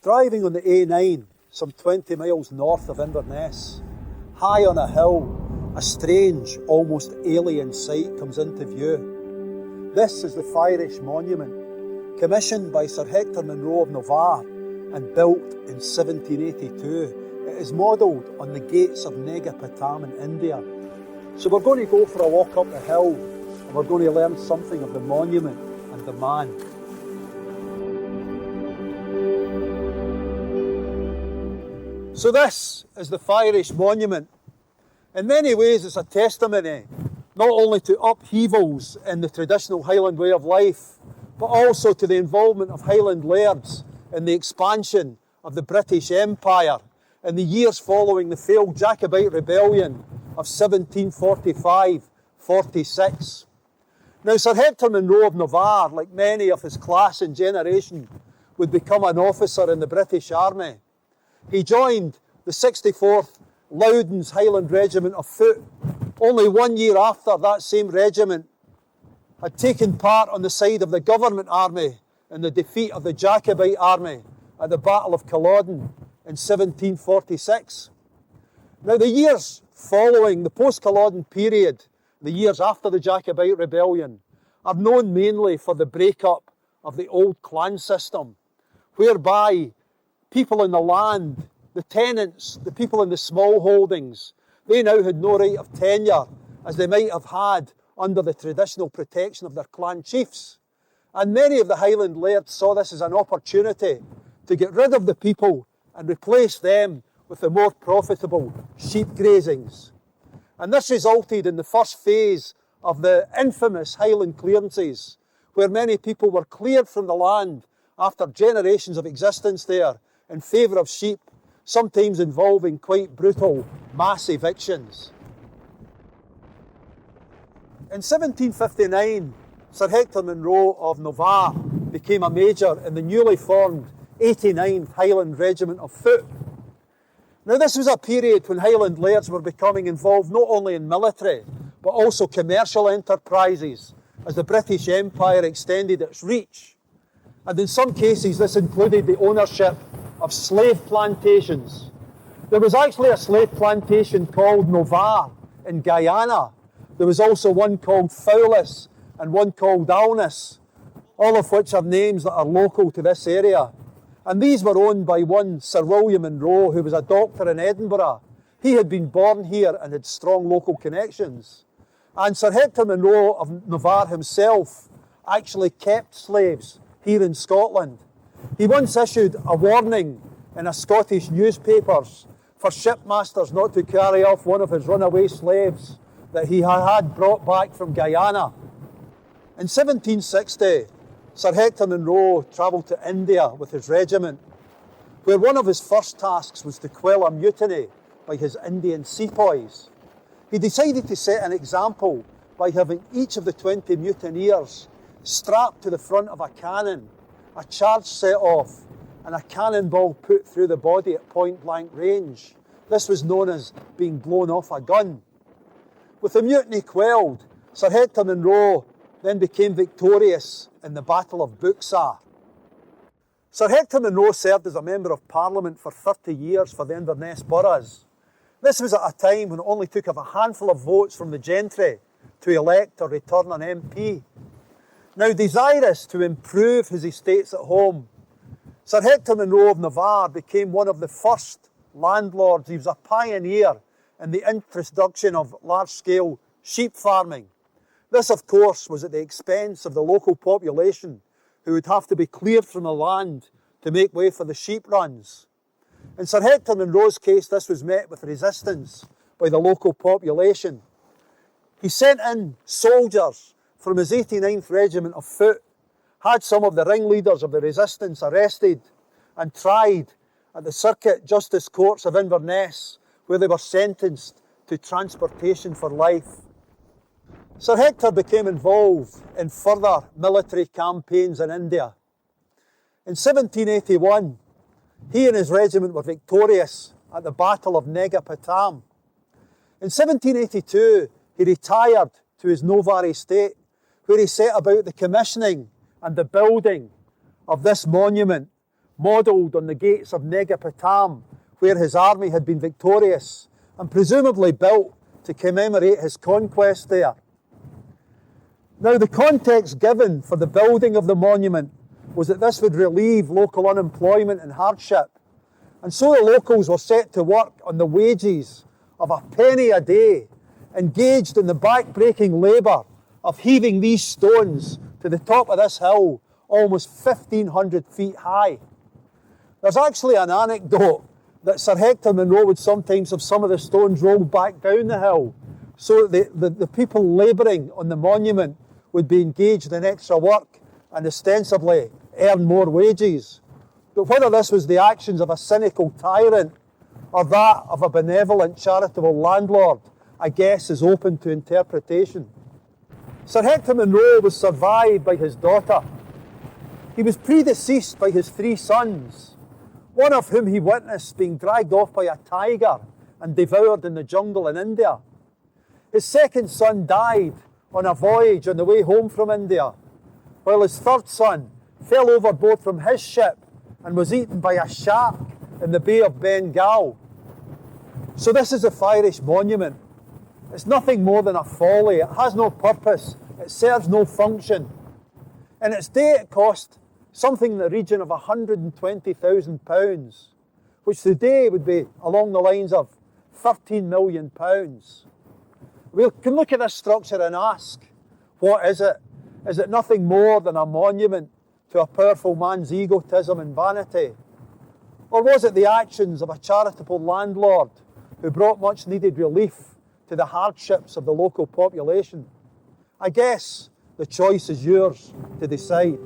Driving on the A9, some 20 miles north of Inverness, high on a hill, a strange, almost alien sight comes into view. This is the Fyrish Monument, commissioned by Sir Hector Munro of Novar and built in 1782. It is modelled on the gates of Negapatam in India. So we're going to go for a walk up the hill and we're going to learn something of the monument and the man. So this is the Fyrish Monument. In many ways it's a testimony not only to upheavals in the traditional Highland way of life, but also to the involvement of Highland lairds in the expansion of the British Empire in the years following the failed Jacobite rebellion of 1745-46. Now Sir Hector Munro of Novar, like many of his class and generation, would become an officer in the British Army. He joined the 64th Loudon's Highland Regiment of Foot only 1 year after that same regiment had taken part on the side of the government army in the defeat of the Jacobite army at the Battle of Culloden in 1746. Now the years following the post-Culloden period, the years after the Jacobite rebellion, are known mainly for the break-up of the old clan system, whereby people in the land, the tenants, the people in the small holdings, they now had no right of tenure as they might have had under the traditional protection of their clan chiefs. And many of the Highland lairds saw this as an opportunity to get rid of the people and replace them with the more profitable sheep grazings. And this resulted in the first phase of the infamous Highland clearances, where many people were cleared from the land after generations of existence there in favour of sheep, sometimes involving quite brutal mass evictions. In 1759, Sir Hector Munro of Novar became a major in the newly formed 89th Highland Regiment of Foot. Now this was a period when Highland lairds were becoming involved not only in military, but also commercial enterprises as the British Empire extended its reach. And in some cases this included the ownership of slave plantations. There was actually a slave plantation called Novar in Guyana. There was also one called Fowlis and one called Alness, all of which are names that are local to this area. And these were owned by one Sir William Munro, who was a doctor in Edinburgh. He had been born here and had strong local connections. And Sir Hector Munro of Novar himself actually kept slaves here in Scotland. He once issued a warning in a Scottish newspapers for shipmasters not to carry off one of his runaway slaves that he had brought back from Guyana. In 1760, Sir Hector Munro travelled to India with his regiment, where one of his first tasks was to quell a mutiny by his Indian sepoys. He decided to set an example by having each of the 20 mutineers strapped to the front of a cannon, a charge set off, and a cannonball put through the body at point-blank range. This was known as being blown off a gun. With the mutiny quelled, Sir Hector Munro then became victorious in the Battle of Buxar. Sir Hector Munro served as a Member of Parliament for 30 years for the Inverness boroughs. This was at a time when it only took a handful of votes from the gentry to elect or return an MP. Now desirous to improve his estates at home, Sir Hector Munro of Novar became one of the first landlords. He was a pioneer in the introduction of large-scale sheep farming. This, of course, was at the expense of the local population, who would have to be cleared from the land to make way for the sheep runs. In Sir Hector Munro's case, this was met with resistance by the local population. He sent in soldiers from his 89th Regiment of Foot, had some of the ringleaders of the resistance arrested and tried at the Circuit Justice Courts of Inverness, where they were sentenced to transportation for life. Sir Hector became involved in further military campaigns in India. In 1781, he and his regiment were victorious at the Battle of Negapatam. In 1782, he retired to his Novar estate, where he set about the commissioning and the building of this monument, modelled on the gates of Negapatam, where his army had been victorious, and presumably built to commemorate his conquest there. Now, the context given for the building of the monument was that this would relieve local unemployment and hardship. And so the locals were set to work on the wages of a penny a day, engaged in the back-breaking labour of heaving these stones to the top of this hill, almost 1,500 feet high. There's actually an anecdote that Sir Hector Munro would sometimes have some of the stones rolled back down the hill, so that the people labouring on the monument would be engaged in extra work and ostensibly earn more wages. But whether this was the actions of a cynical tyrant or that of a benevolent charitable landlord, I guess is open to interpretation. Sir Hector Munro was survived by his daughter. He was predeceased by his 3 sons, one of whom he witnessed being dragged off by a tiger and devoured in the jungle in India. His second son died on a voyage on the way home from India, while his third son fell overboard from his ship and was eaten by a shark in the Bay of Bengal. So this is the Fyrish Monument. It's nothing more than a folly. It has no purpose. It serves no function. In its day it cost something in the region of £120,000, which today would be along the lines of £13 million. We can look at this structure and ask, what is it? Is it nothing more than a monument to a powerful man's egotism and vanity? Or was it the actions of a charitable landlord who brought much needed relief to the hardships of the local population? I guess the choice is yours to decide.